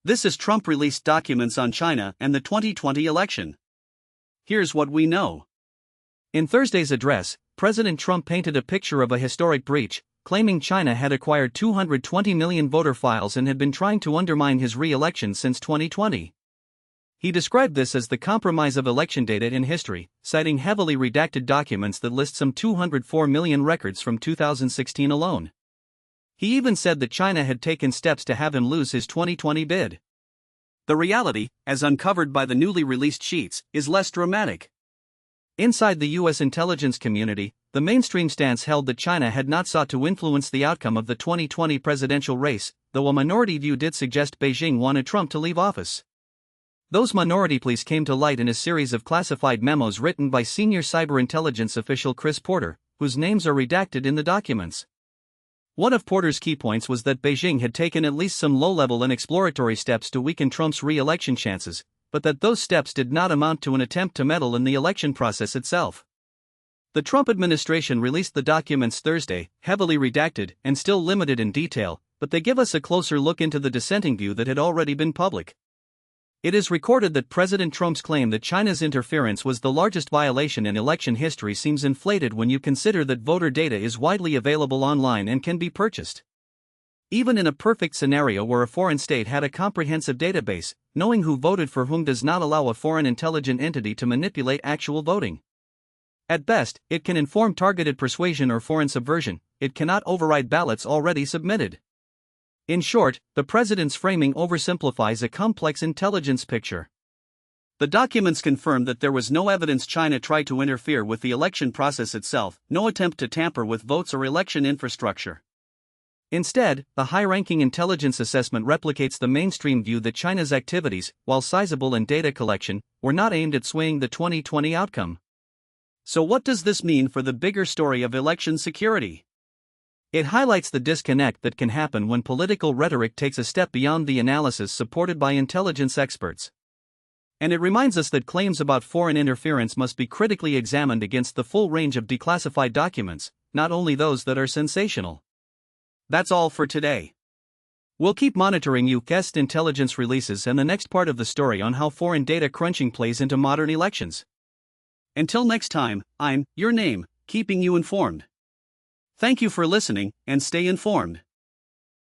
This is Trump released documents on China and the 2020 election. Here's what we know. In Thursday's address, President Trump painted a picture of a historic breach, claiming China had acquired 220 million voter files and had been trying to undermine his re-election since 2020. He described this as the compromise of election data in history, citing heavily redacted documents that list some 204 million records from 2016 alone. He even said that China had taken steps to have him lose his 2020 bid. The reality, as uncovered by the newly released sheets, is less dramatic. Inside the U.S. intelligence community, the mainstream stance held that China had not sought to influence the outcome of the 2020 presidential race, though a minority view did suggest Beijing wanted Trump to leave office. Those minority pleas came to light in a series of classified memos written by senior cyber intelligence official Chris Porter, whose names are redacted in the documents. One of Porter's key points was that Beijing had taken at least some low-level and exploratory steps to weaken Trump's re-election chances, but that those steps did not amount to an attempt to meddle in the election process itself. The Trump administration released the documents Thursday, heavily redacted and still limited in detail, but they give us a closer look into the dissenting view that had already been public. It is recorded that President Trump's claim that China's interference was the largest violation in election history seems inflated when you consider that voter data is widely available online and can be purchased. Even in a perfect scenario where a foreign state had a comprehensive database, knowing who voted for whom does not allow a foreign intelligent entity to manipulate actual voting. At best, it can inform targeted persuasion or foreign subversion. It cannot override ballots already submitted. In short, the president's framing oversimplifies a complex intelligence picture. The documents confirm that there was no evidence China tried to interfere with the election process itself, no attempt to tamper with votes or election infrastructure. Instead, the high-ranking intelligence assessment replicates the mainstream view that China's activities, while sizable in data collection, were not aimed at swaying the 2020 outcome. So what does this mean for the bigger story of election security? It highlights the disconnect that can happen when political rhetoric takes a step beyond the analysis supported by intelligence experts. And it reminds us that claims about foreign interference must be critically examined against the full range of declassified documents, not only those that are sensational. That's all for today. We'll keep monitoring U.S. intelligence releases and the next part of the story on how foreign data crunching plays into modern elections. Until next time, I'm your name, keeping you informed. Thank you for listening, and stay informed.